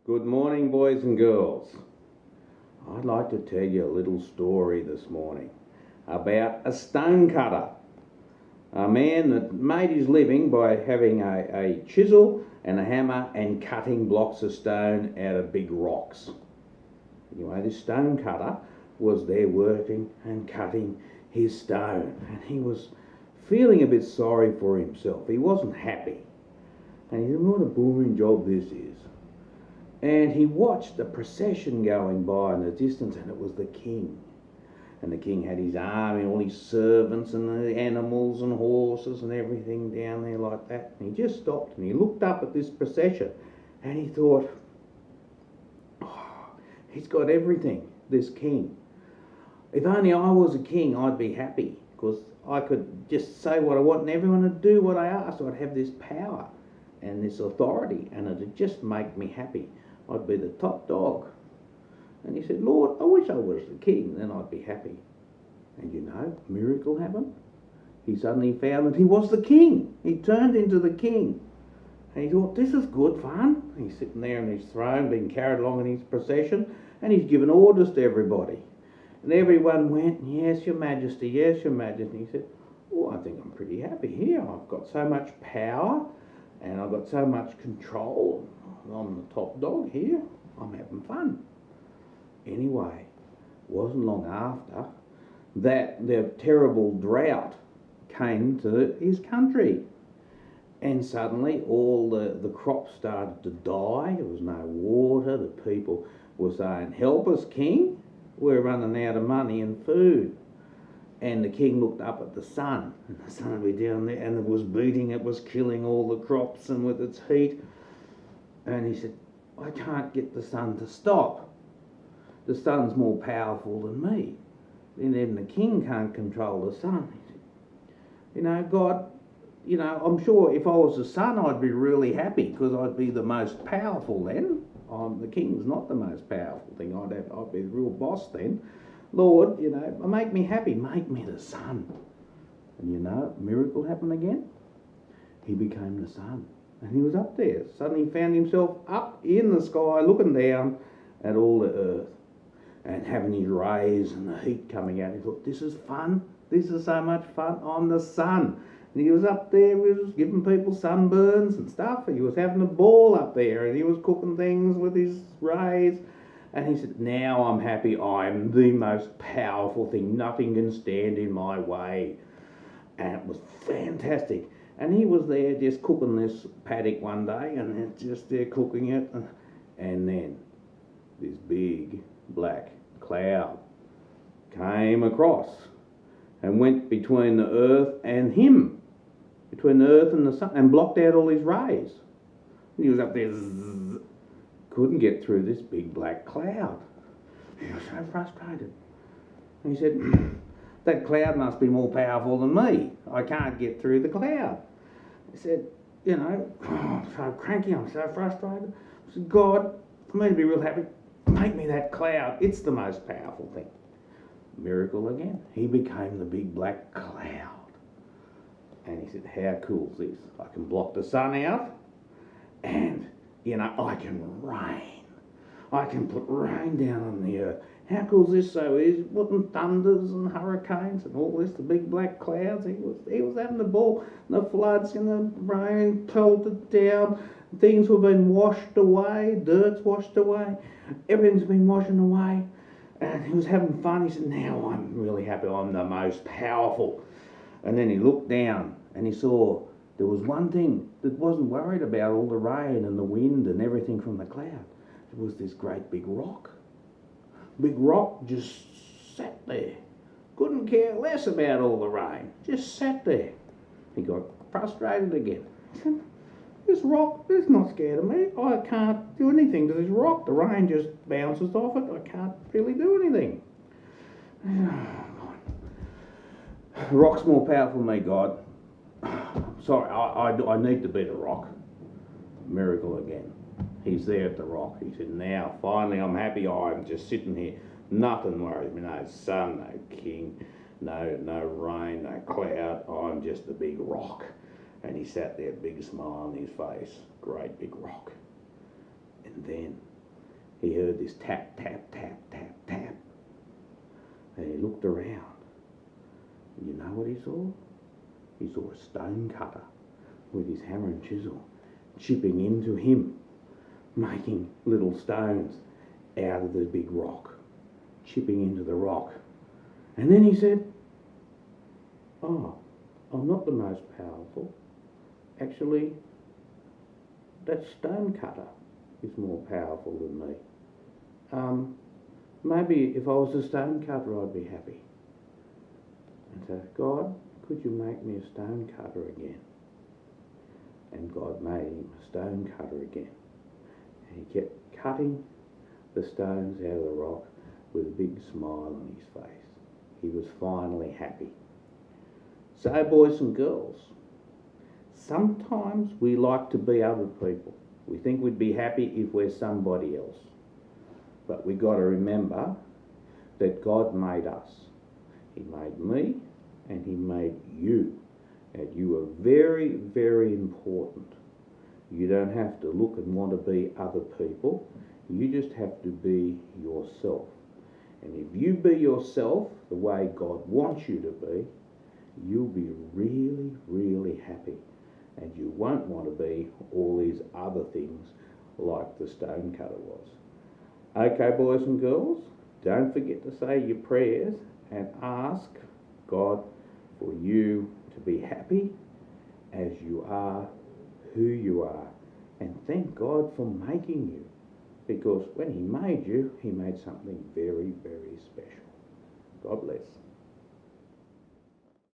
Good morning, boys and girls. I'd like to tell you a little story this morning about a stonecutter, a man that made his living by having a chisel and a hammer and cutting blocks of stone out of big rocks. Anyway, this stonecutter was there working and cutting his stone, and he was feeling a bit sorry for himself. He wasn't happy, and he said, "What a boring job this is." And he watched a procession going by in the distance, and it was the king. And the king had his army, all his servants and the animals and horses and everything down there like that. And he just stopped and he looked up at this procession and he thought, oh, he's got everything, this king. If only I was a king, I'd be happy, because I could just say what I want and everyone would do what I asked. I'd have this power and this authority, and it'd just make me happy. I'd be the top dog. And he said, "Lord, I wish I was the king, then I'd be happy." And you know, a miracle happened. He suddenly found that he was the king. He turned into the king. And he thought, this is good fun. And he's sitting there on his throne, being carried along in his procession, and he's giving orders to everybody. And everyone went, "Yes, your majesty, yes, your majesty." And he said, "Oh, I think I'm pretty happy here. I've got so much power, and I've got so much control. I'm the top dog here. I'm having fun." Anyway, wasn't long after that the terrible drought came to his country, and suddenly all the crops started to die. There was no water. The people were saying, "Help us, king, we're running out of money and food." And the king looked up at the sun, and the sun would be down there, and it was beating, it was killing all the crops and with its heat. And he said, "I can't get the sun to stop. The sun's more powerful than me." And then the king can't control the sun. He said, "You know, God, you know, I'm sure if I was the sun, I'd be really happy, because I'd be the most powerful then. The king's not the most powerful thing. I'd be the real boss then. Lord, you know, make me happy. Make me the sun." And you know, a miracle happened again. He became the sun. And he was up there. Suddenly he found himself up in the sky looking down at all the earth and having his rays and the heat coming out. He thought, this is fun. This is so much fun. I'm the sun. And he was up there, he was giving people sunburns and stuff. He was having a ball up there, and he was cooking things with his rays. And he said, "Now I'm happy. I'm the most powerful thing. Nothing can stand in my way." And it was fantastic. And he was there just cooking this paddock one day, and just there cooking it. And then this big black cloud came across and went between the earth and him, between the earth and the sun, and blocked out all his rays. And he was up there, couldn't get through this big black cloud. He was so frustrated. And he said, "That cloud must be more powerful than me. I can't get through the cloud." He said, "You know, I'm so cranky, I'm so frustrated." I said, "God, for me to be real happy, make me that cloud. It's the most powerful thing." Miracle again. He became the big black cloud. And he said, "How cool is this? I can block the sun out, and, you know, I can rain. I can put rain down on the earth. How cool is this?" So he's putting thunders and hurricanes and all this, the big black clouds. He was having the ball. The floods and the rain pelted down. Things were being washed away. Dirt's washed away. Everything's been washing away. And he was having fun. He said, "Now I'm really happy. I'm the most powerful." And then he looked down and he saw there was one thing that wasn't worried about all the rain and the wind and everything from the cloud. It was this great big rock. Big rock just sat there. Couldn't care less about all the rain. Just sat there. He got frustrated again. He said, "This rock is not scared of me. I can't do anything to this rock. The rain just bounces off it. I can't really do anything." The rock's more powerful than me, God. Sorry, I need to beat a rock. Miracle again. He's there at the rock. He said, "Now, finally, I'm happy. I'm just sitting here. Nothing worries me. No sun, no king, no rain, no cloud. I'm just a big rock." And he sat there, big smile on his face. Great big rock. And then heard this tap, tap, tap, tap, tap. And he looked around. You know what he saw? He saw a stone cutter with his hammer and chisel chipping into him, making little stones out of the big rock, chipping into the rock. And then he said, "Oh, I'm not the most powerful. Actually, that stone cutter is more powerful than me. Maybe if I was a stone cutter, I'd be happy." And so, "God, could you make me a stone cutter again?" And God made him a stone cutter again. And he kept cutting the stones out of the rock with a big smile on his face. He was finally happy. So, boys and girls, sometimes we like to be other people. We think we'd be happy if we're somebody else. But we got to remember that God made us. He made me and he made you. And you are very, very important. You don't have to look and want to be other people. You just have to be yourself. And if you be yourself the way God wants you to be, you'll be really, really happy. And you won't want to be all these other things like the stone cutter was. Okay, boys and girls, don't forget to say your prayers and ask God for you to be happy as you are who you are. And thank God for making you, because when he made you, he made something very, very special. God bless.